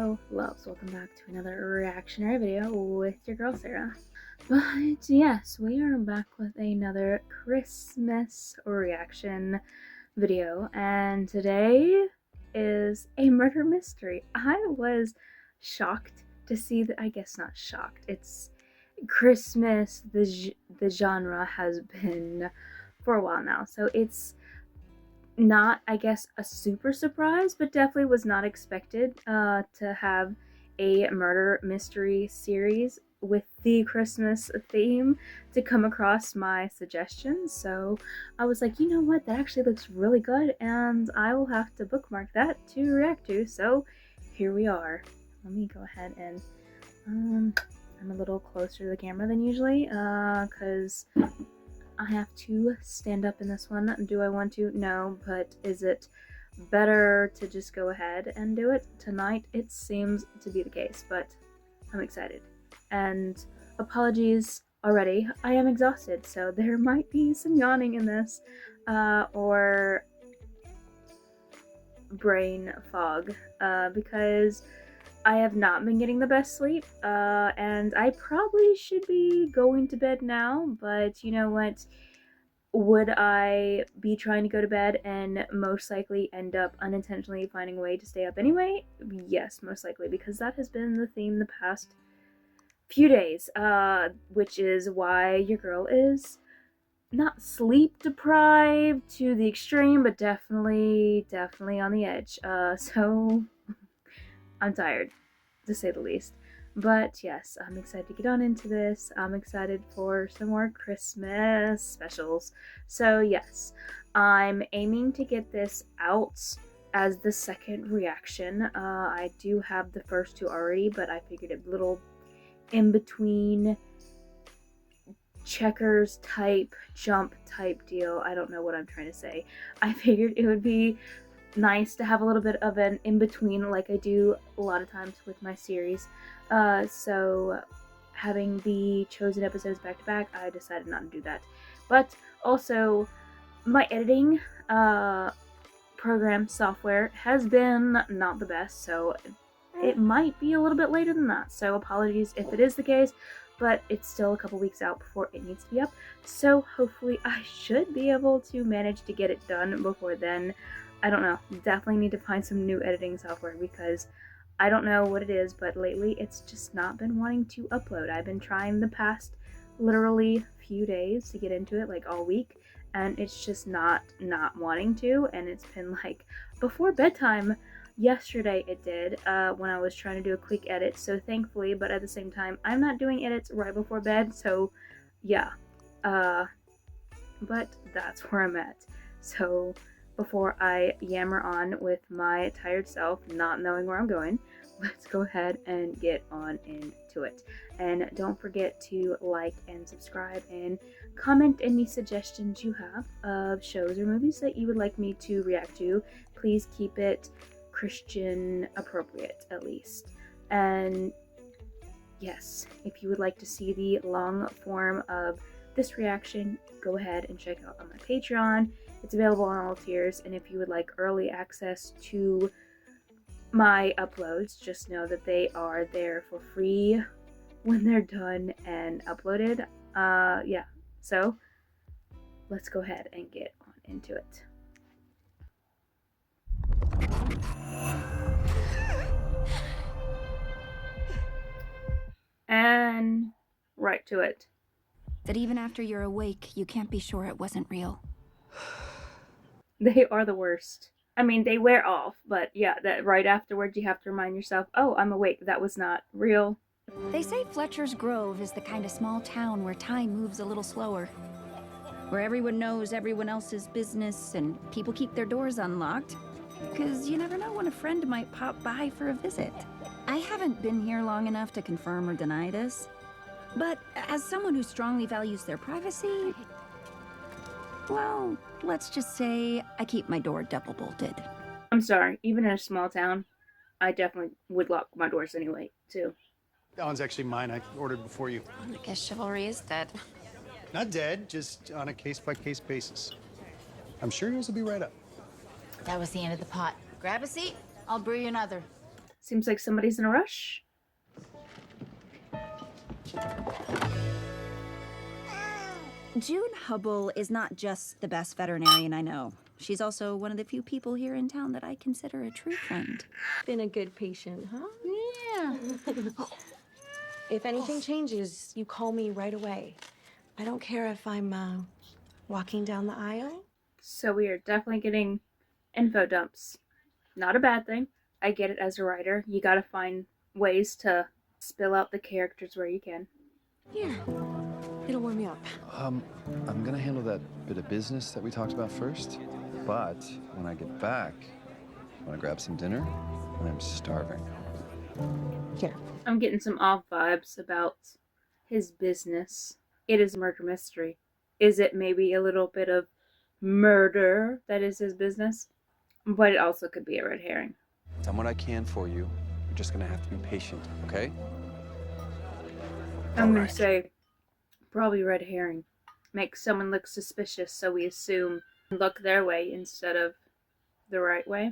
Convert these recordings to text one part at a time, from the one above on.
Hello, loves. Welcome back to another reactionary video with your girl Sarah. But yes, we are back with another Christmas reaction video, and today is a murder mystery. I was shocked to see that. I guess not shocked. It's Christmas. The genre has been for a while now, so it's not, I guess, a super surprise, but definitely was not expected to have a murder mystery series with the Christmas theme to come across my suggestions. So I was like, you know what, that actually looks really good, and I will have to bookmark that to react to. So here we are. Let me go ahead and I'm a little closer to the camera than usually because I have to stand up in this one. Do I want to? No, but is it better to just go ahead and do it tonight? It seems to be the case, but I'm excited. And apologies already, I am exhausted, so there might be some yawning in this, or brain fog, because I have not been getting the best sleep, and I probably should be going to bed now, but you know what? Would I be trying to go to bed and most likely end up unintentionally finding a way to stay up anyway? Yes, most likely, because that has been the theme the past few days, which is why your girl is not sleep deprived to the extreme, but definitely on the edge. So I'm tired, to say the least. But yes, I'm excited to get on into this. I'm excited for some more Christmas specials. So yes, I'm aiming to get this out as the second reaction. I do have the first two already, but I figured a little in between checkers type, jump type deal. I don't know what I'm trying to say. I figured it would be nice to have a little bit of an in-between like I do a lot of times with my series. So having the chosen episodes back to back, I decided not to do that. But also, my editing program software has been not the best, so it might be a little bit later than that. So apologies if it is the case, but it's still a couple weeks out before it needs to be up. So hopefully I should be able to manage to get it done before then. I don't know, definitely need to find some new editing software because I don't know what it is, but lately it's just not been wanting to upload. I've been trying the past literally few days to get into it, like all week, and it's just not wanting to, and it's been like before bedtime. Yesterday it did, when I was trying to do a quick edit, so thankfully, but at the same time, I'm not doing edits right before bed, so yeah, but that's where I'm at. So before I yammer on with my tired self, not knowing where I'm going, let's go ahead and get on into it. And don't forget to like and subscribe and comment any suggestions you have of shows or movies that you would like me to react to. Please keep it Christian appropriate, at least. And yes, if you would like to see the long form of this reaction, go ahead and check out on my Patreon. It's available on all tiers, and if you would like early access to my uploads, just know that they are there for free when they're done and uploaded. Yeah, so let's go ahead and get on into it. And right to it. That even after you're awake, you can't be sure it wasn't real. They are the worst. I mean, they wear off, but yeah, that right afterwards you have to remind yourself, oh, I'm awake, that was not real. They say Fletcher's Grove is the kind of small town where time moves a little slower. Where everyone knows everyone else's business and people keep their doors unlocked. Because you never know when a friend might pop by for a visit. I haven't been here long enough to confirm or deny this. But as someone who strongly values their privacy, well, let's just say I keep my door double bolted. I'm sorry, even in a small town, I definitely would lock my doors anyway, too. That one's actually mine. I ordered before you. I guess chivalry is dead. Not dead, just on a case-by-case basis. I'm sure yours will be right up. That was the end of the pot. Grab a seat. I'll brew you another. Seems like somebody's in a rush. June Hubble is not just the best veterinarian I know. She's also one of the few people here in town that I consider a true friend. Been a good patient, huh? Yeah. If anything changes, you call me right away. I don't care if I'm walking down the aisle. So we are definitely getting info dumps. Not a bad thing. I get it as a writer. You gotta find ways to spill out the characters where you can. Here, it'll warm you up. I'm gonna handle that bit of business that we talked about first. But when I get back, I wanna grab some dinner. I'm starving. Here. I'm getting some off vibes about his business. It is a murder mystery. Is it maybe a little bit of murder that is his business? But it also could be a red herring. Done what I can for you. You're just gonna have to be patient, okay? I'm gonna say probably red herring. Make someone look suspicious so we assume look their way instead of the right way.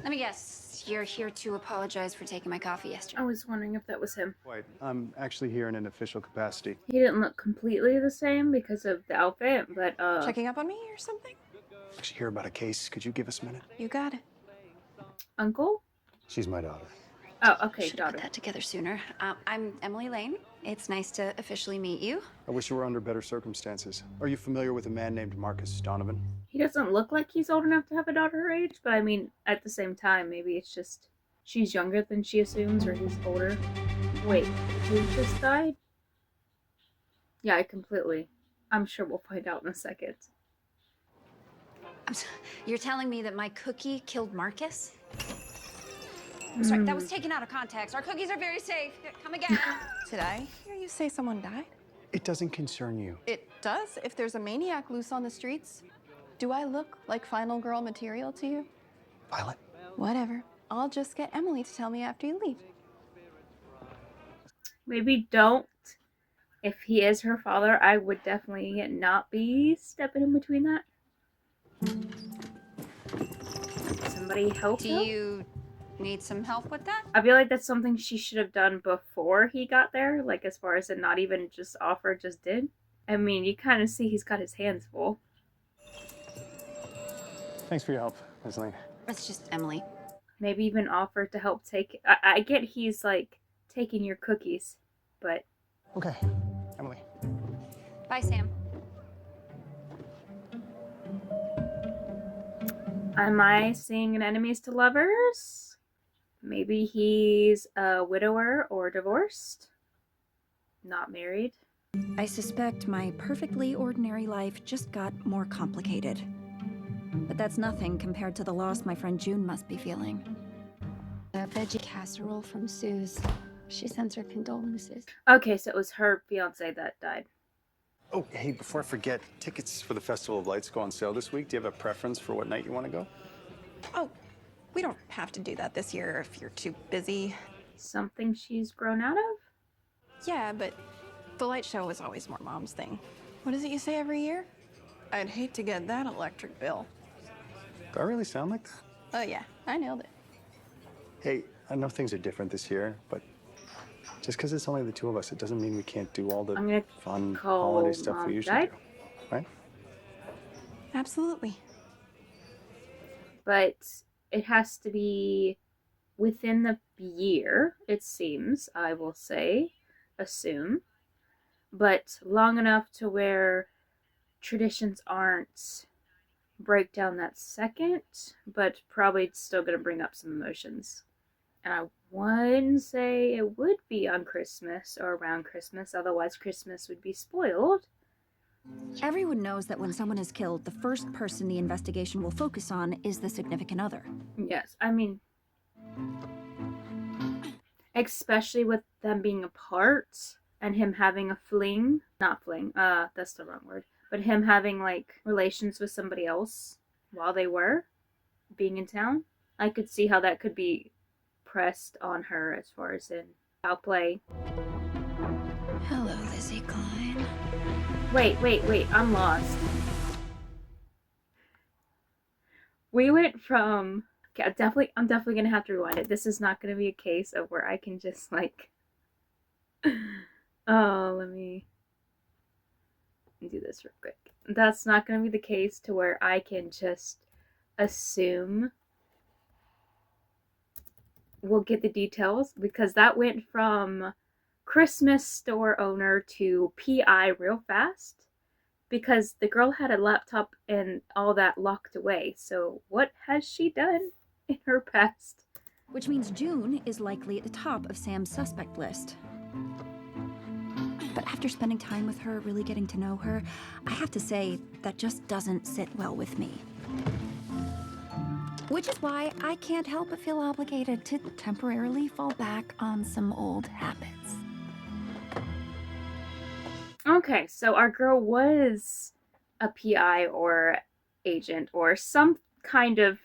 Let me guess, you're here to apologize for taking my coffee yesterday. I was wondering if that was him. Wait, I'm actually here in an official capacity. He didn't look completely the same because of the outfit, but Checking up on me or something? Actually here about a case. Could you give us a minute? You got it. uncle? She's my daughter. Oh, okay, Should have daughter. put that together sooner. I'm Emily Lane. It's nice to officially meet you. I wish you were under better circumstances. Are you familiar with a man named Marcus Donovan? He doesn't look like he's old enough to have a daughter her age, but I mean, at the same time, maybe it's just she's younger than she assumes, or he's older. Wait, who just died? Yeah, I'm sure we'll find out in a second. You're telling me that my cookie killed Marcus? I'm sorry, that was taken out of context. Our cookies are very safe. Come again. Did I hear you say someone died? It doesn't concern you. It does if there's a maniac loose on the streets. Do I look like final girl material to you? Violet? Whatever. I'll just get Emily to tell me after you leave. Maybe don't. If he is her father, I would definitely not be stepping in between that. Somebody help Do him? you need some help with that? I feel like that's something she should have done before he got there, like as far as it not even just offer, just did. I mean, you kind of see he's got his hands full. Thanks for your help, Ms. Lane. It's just Emily. Maybe even offer to help take. I get he's like taking your cookies, but Okay, Emily. Bye, Sam. am I seeing an enemies to lovers? Maybe he's a widower or divorced, not married. I suspect my perfectly ordinary life just got more complicated. But that's nothing compared to the loss my friend June must be feeling. A veggie casserole from Sue's. She sends her condolences. Okay, so it was her fiance that died. Oh, hey, before I forget, tickets for the Festival of Lights go on sale this week. Do you have a preference for what night you want to go? Oh, we don't have to do that this year if you're too busy. Something she's grown out of? Yeah, but the light show was always more mom's thing. What is it you say every year? I'd hate to get that electric bill. Do I really sound like that? Oh yeah, I nailed it. Hey, I know things are different this year, but just because it's only the two of us, it doesn't mean we can't do all the I'm gonna fun call holiday stuff Mom, we usually Dad. do, right? Absolutely. But it has to be within the year, it seems, I will say, assume, but long enough to where traditions aren't break down that second, but probably still going to bring up some emotions. And I wouldn't say it would be on Christmas or around Christmas, otherwise Christmas would be spoiled. Everyone knows that when someone is killed, the first person the investigation will focus on is the significant other. Yes, I mean, especially with them being apart and him having a fling, not fling, that's the wrong word, but him having like relations with somebody else while they were being in town. I could see how that could be pressed on her as far as in foul play. Hello, Lizzie. Lizzie Klein. Wait, I'm lost. We went from... Okay, I'm definitely gonna have to rewind it. This is not gonna be a case of where I can just like... Oh, let me do this real quick. That's not gonna be the case to where I can just assume we'll get the details, because that went from Christmas store owner to PI real fast, because the girl had a laptop and all that locked away. So what has she done in her past? Which means June is likely at the top of Sam's suspect list. But after spending time with her, really getting to know her, I have to say that just doesn't sit well with me. Which is why I can't help but feel obligated to temporarily fall back on some old habits. Okay, so our girl was a PI or agent or some kind of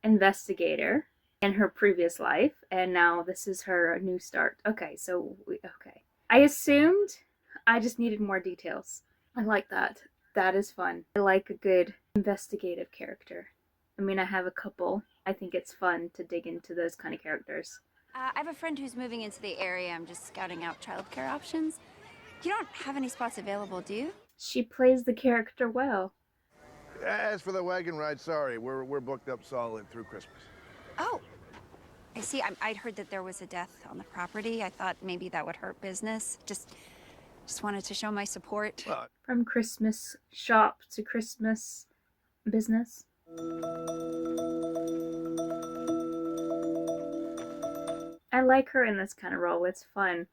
investigator in her previous life, and now this is her new start. Okay, okay. I assumed, I just needed more details. I like that. That is fun. I like a good investigative character. I mean, I have a couple. I think it's fun to dig into those kind of characters. I have a friend who's moving into the area. I'm just scouting out childcare options. You don't have any spots available, do you? She plays the character well. As for the wagon ride, sorry, we're booked up solid through Christmas. Oh, I see. I'd heard that there was a death on the property. I thought maybe that would hurt business. Just wanted to show my support. From Christmas shop to Christmas business. I like her in this kind of role. It's fun.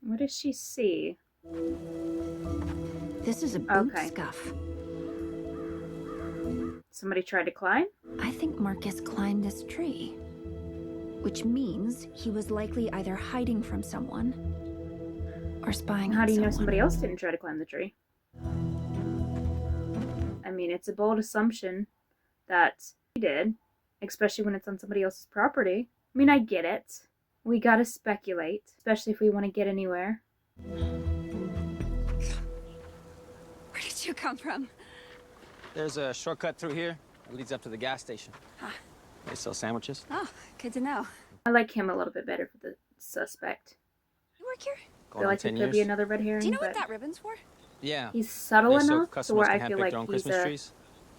What does she see? This is a boot scuff. Somebody tried to climb? I think Marcus climbed this tree. Which means he was likely either hiding from someone or spying on someone. How do you know somebody else didn't try to climb the tree? I mean, it's a bold assumption that he did, especially when it's on somebody else's property. I mean, I get it. We gotta speculate, especially if we want to get anywhere. Where did you come from? There's a shortcut through here. It leads up to the gas station. Ah. They sell sandwiches. Oh, good to know. I like him a little bit better for the suspect. You work here? I feel like it could be another red herring. Do you know what that ribbon's for? Yeah. He's subtle So enough to customers where can I hand feel pick like their own he's Christmas trees.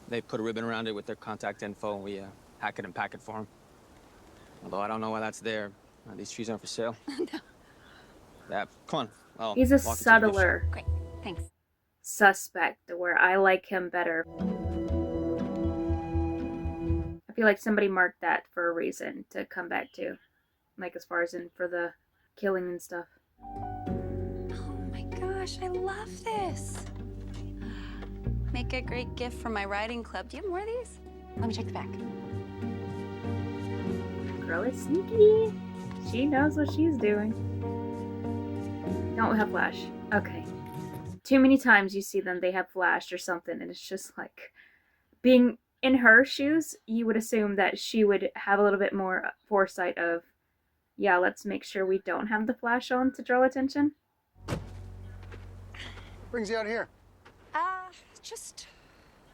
They put a ribbon around it with their contact info, and we hack it and pack it for them. Although I don't know why that's there. These trees aren't for sale. No. Yeah, come on. He's a subtler Great, thanks. suspect where I like him better. I feel like somebody marked that for a reason to come back to. Like as far as in for the killing and stuff. Oh my gosh, I love this. Make a great gift for my riding club. Do you have more of these? Let me check the back. Girl is sneaky. She knows what she's doing. Don't have flash. Okay. Too many times you see them, they have flash or something, and it's just like, being in her shoes, you would assume that she would have a little bit more foresight of, yeah, let's make sure we don't have the flash on to draw attention. Brings you out here? Just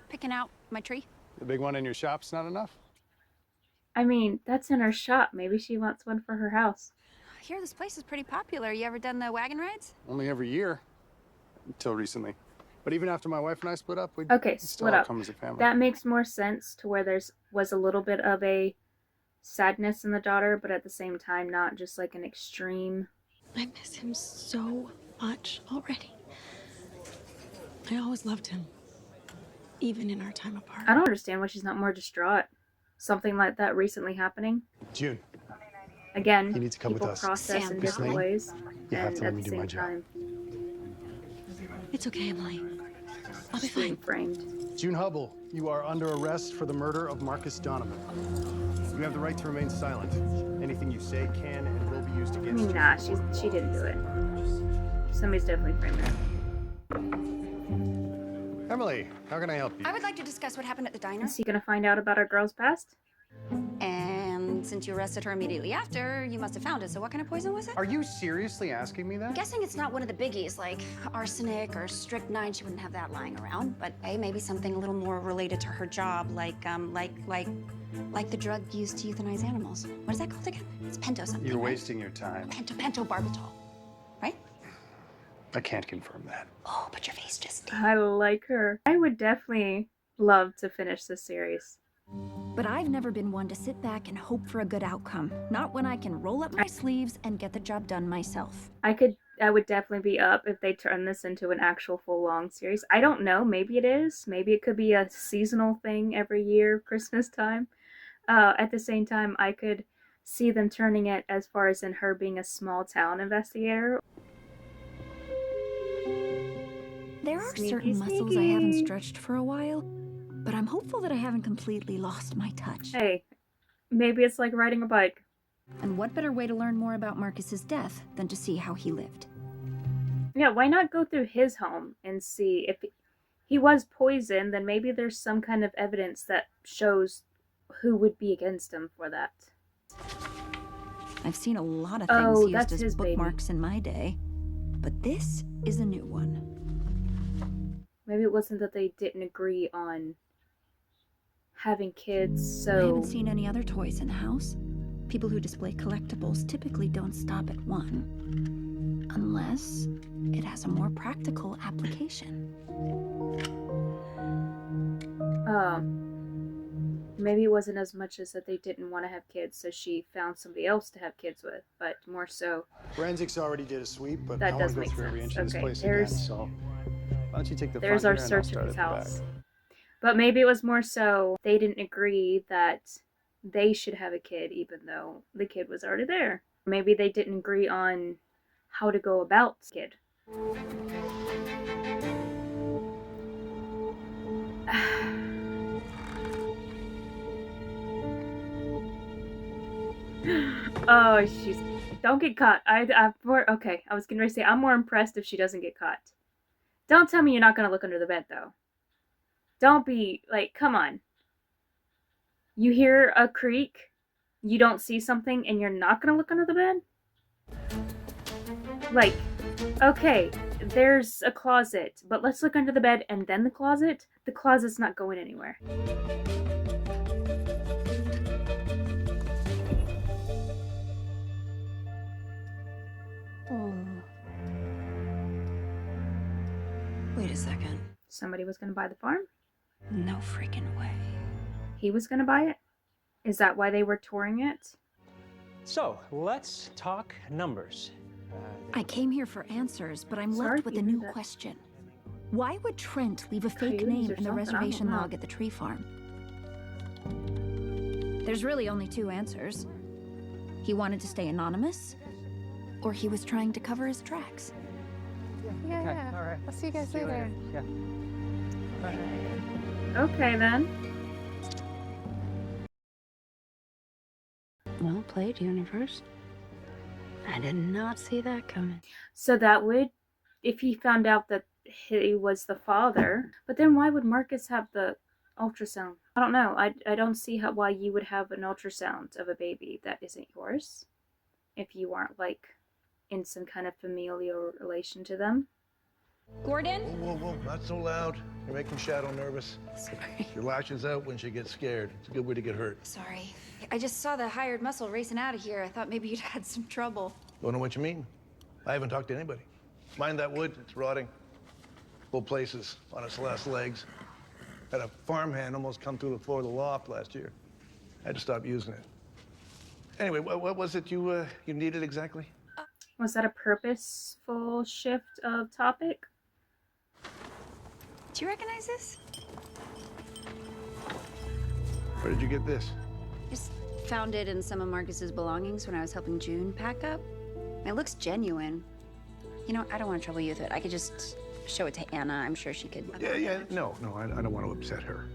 picking out my tree. The big one in your shop's not enough? I mean, that's in her shop. Maybe she wants one for her house. I hear this place is pretty popular. You ever done the wagon rides? Only every year. Until recently. But even after my wife and I split up, we Okay, still split all up. come as a family. That makes more sense to where was a little bit of a sadness in the daughter, but at the same time, not just like an extreme. I miss him so much already. I always loved him, even in our time apart. I don't understand why she's not more distraught. Something like that recently happening. June. Again, You need to come with people us. process Sam, in different Emily, ways. you have And to let at me the do my same job. time, It's okay, Emily. I'll be she's being fine. framed. June Hubble, you are under arrest for the murder of Marcus Donovan. You have the right to remain silent. Anything you say can and will be used I against mean, you. nah, she didn't do it. Somebody's definitely framed her. Emily, how can I help you? I would like to discuss what happened at the diner. Is he gonna find out about our girl's past? And And since you arrested her immediately after, you must have found it. So what kind of poison was it? Are you seriously asking me that? I'm guessing it's not one of the biggies, like arsenic or strychnine. She wouldn't have that lying around. But hey, maybe something a little more related to her job, like the drug used to euthanize animals. What is that called again? It's pento something. You're right? wasting your time. Pentobarbital, right? I can't confirm that. Oh, but your face just did. I like her. I would definitely love to finish this series. But I've never been one to sit back and hope for a good outcome. Not when I can roll up my sleeves and get the job done myself. I would definitely be up if they turn this into an actual full-long series. I don't know. Maybe it is. Maybe it could be a seasonal thing every year, Christmas time. At the same time, I could see them turning it as far as in her being a small-town investigator. There are Sneaky, certain muscles I sneaky. haven't stretched for a while, but I'm hopeful that I haven't completely lost my touch. Hey, maybe it's like riding a bike. And what better way to learn more about Marcus's death than to see how he lived? Yeah, why not go through his home and see if he was poisoned, then maybe there's some kind of evidence that shows who would be against him for that. I've seen a lot of things used that's as his baby. bookmarks in my day, but this is a new one. Maybe it wasn't that they didn't agree on having kids, I so... haven't seen any other toys in the house. People who display collectibles typically don't stop at one, unless it has a more practical application. Maybe it wasn't as much as that they didn't want to have kids, so she found somebody else to have kids with, but more so... Forensics already did a sweep, but That I want does to go make through every sense. inch of this Okay, place again, there's- so why don't you take the There's front our here and I'll search start of his at the house. back. But maybe it was more so they didn't agree that they should have a kid, even though the kid was already there. Maybe they didn't agree on how to go about the kid. Oh, she's... Don't get caught. Okay, I was gonna say, I'm more impressed if she doesn't get caught. Don't tell me you're not gonna look under the bed, though. Don't be, like, come on. You hear a creak, you don't see something, and you're not gonna look under the bed? Like, okay, there's a closet, but let's look under the bed and then the closet? The closet's not going anywhere. Wait a second. Somebody was gonna buy the farm? No freaking way. He was gonna buy it? Is that why they were touring it? So, let's talk numbers. I came here for answers, but I'm Sorry left with to a hear new that. question. Why would Trent leave a fake Coyotes name or in the something? I don't reservation know. log at the tree farm? There's really only two answers. He wanted to stay anonymous, or he was trying to cover his tracks. Yeah. All right. I'll see you guys See you later. later. Yeah. Okay, then. Well played, Universe. I did not see that coming. So that would, if he found out that he was the father, but then why would Marcus have the ultrasound? I don't know. I don't see why you would have an ultrasound of a baby that isn't yours if you aren't, like, in some kind of familial relation to them. Gordon? Whoa, whoa, whoa, not so loud. You're making Shadow nervous. Sorry. She lashes out when she gets scared. It's a good way to get hurt. Sorry. I just saw the hired muscle racing out of here. I thought maybe you'd had some trouble. Don't know what you mean. I haven't talked to anybody. Mind that wood, it's rotting. Full places on its last legs. Had a farmhand almost come through the floor of the loft last year. Had to stop using it. Anyway, what was it you needed exactly? Was that a purposeful shift of topic? Do you recognize this? Where did you get this? Just found it in some of Marcus's belongings when I was helping June pack up. It looks genuine. You know, I don't want to trouble you with it. I could just show it to Anna. I'm sure she could. Yeah. No, I don't want to upset her.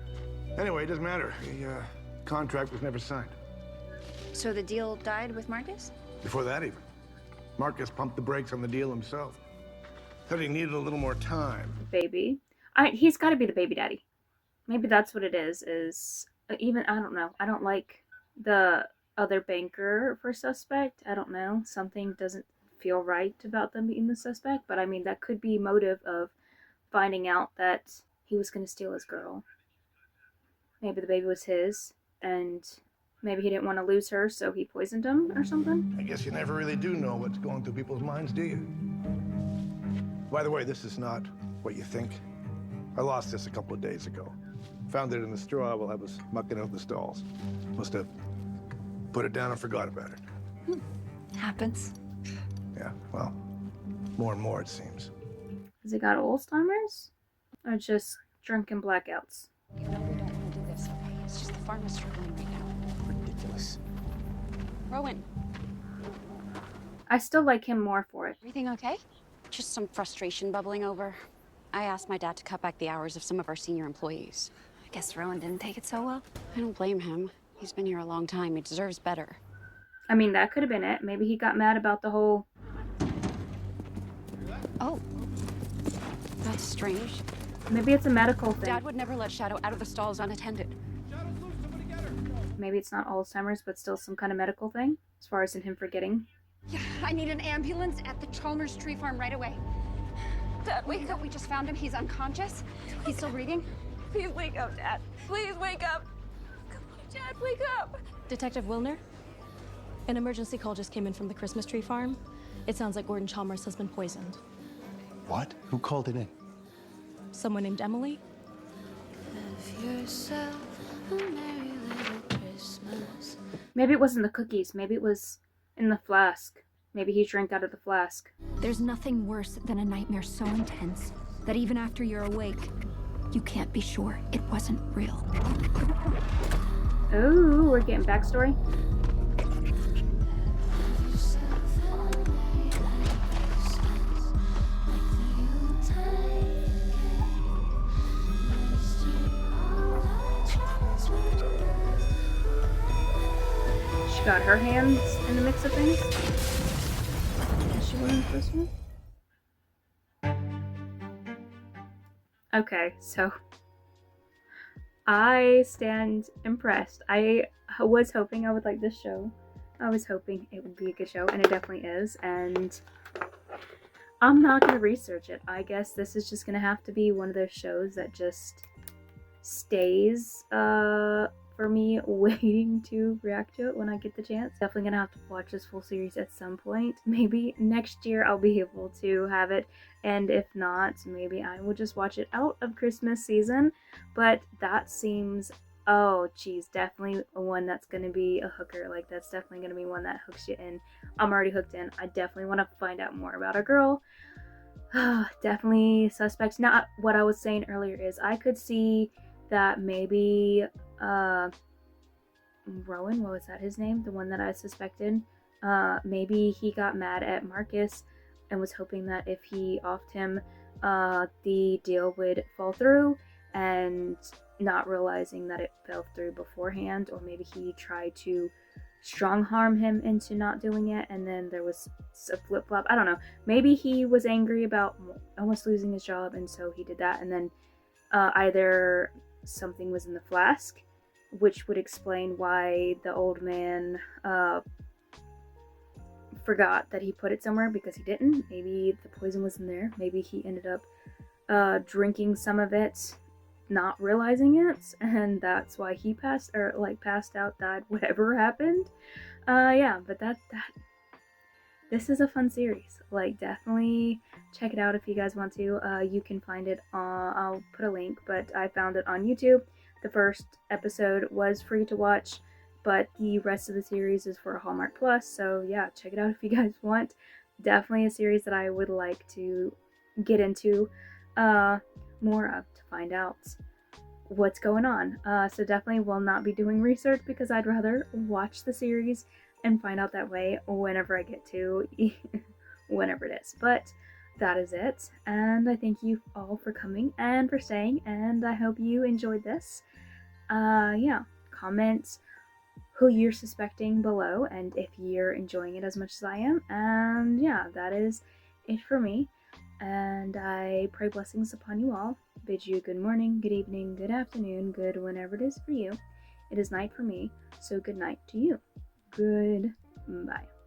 Anyway, it doesn't matter. The contract was never signed. So the deal died with Marcus? Before that, even. Marcus pumped the brakes on the deal himself. Said he needed a little more time. Baby. He's got to be the baby daddy. Maybe that's what it is even, I don't know. I don't like the other banker for suspect. I don't know. Something doesn't feel right about them being the suspect, but I mean, that could be motive of finding out that he was going to steal his girl. Maybe the baby was his, and maybe he didn't want to lose her, so he poisoned him or something. I guess you never really do know what's going through people's minds, do you? By the way, this is not what you think. I lost this a couple of days ago. Found it in the straw while I was mucking out the stalls. Must have put it down and forgot about it. Happens. Yeah, well, more and more it seems. Has it got Alzheimer's? Or just drunken blackouts? You know we don't want to do this, okay? It's just the farm is struggling right now. Ridiculous. Rowan, I still like him more for it. everything okay? Just some frustration bubbling over. I asked my dad to cut back the hours of some of our senior employees. I guess Rowan didn't take it so well. I don't blame him. He's been here a long time. He deserves better. I mean, that could have been it. Maybe he got mad about the whole... Oh, that's strange. Maybe it's a medical thing. Dad would never let Shadow out of the stalls unattended. Maybe it's not Alzheimer's, but still some kind of medical thing, as far as in him forgetting. Yeah, I need an ambulance at the Chalmers Tree Farm right away. Dad, wake up. We just found him. He's unconscious. He's still breathing. Please wake up, Dad. Please wake up. Come on, Dad, wake up. Detective Wilner? An emergency call just came in from the Christmas tree farm. It sounds like Gordon Chalmers has been poisoned. What? Who called it in? Someone named Emily? Maybe it wasn't the cookies. Maybe it was in the flask. Maybe he drank out of the flask. There's nothing worse than a nightmare so intense that even after you're awake, you can't be sure it wasn't real. Oh, we're getting backstory. She got her hands in the mix of things. Is she winning this one? Okay, so I stand impressed. I was hoping I would like this show. I was hoping it would be a good show, and it definitely is. And I'm not going to research it. I guess this is just going to have to be one of those shows that just stays for me waiting to react to it when I get the chance. Definitely going to have to watch this full series at some point. Maybe next year I'll be able to have it. And if not, maybe I will just watch it out of Christmas season. But that seems, oh geez, definitely one that's going to be a hooker. Like, that's definitely going to be one that hooks you in. I'm already hooked in. I definitely want to find out more about a girl. Definitely suspects. Not what I was saying earlier is I could see that maybe Rowan, what was that his name? The one that I suspected. Maybe he got mad at Marcus and was hoping that if he offed him, the deal would fall through, and not realizing that it fell through beforehand. Or maybe he tried to strong harm him into not doing it, and then there was a flip-flop. I don't know. Maybe he was angry about almost losing his job, and so he did that, and then either something was in the flask, which would explain why the old man forgot that he put it somewhere, because he didn't. Maybe the poison was in there. Maybe he ended up drinking some of it, not realizing it, and that's why he passed out, died, whatever happened. Yeah, but this is a fun series. Like, definitely check it out if you guys want to. You can find it on, I'll put a link, but I found it on YouTube. The first episode was free to watch, but the rest of the series is for Hallmark Plus. So yeah, check it out if you guys want. Definitely a series that I would like to get into more of, to find out what's going on. So definitely will not be doing research, because I'd rather watch the series and find out that way whenever I get to, whenever it is. But that is it, and I thank you all for coming and for staying, and I hope you enjoyed this. Yeah, comment who you're suspecting below, and if you're enjoying it as much as I am. And yeah, that is it for me, and I pray blessings upon you all. Bid you good morning, good evening, good afternoon, good whenever it is for you. It is night for me, so good night to you. Goodbye.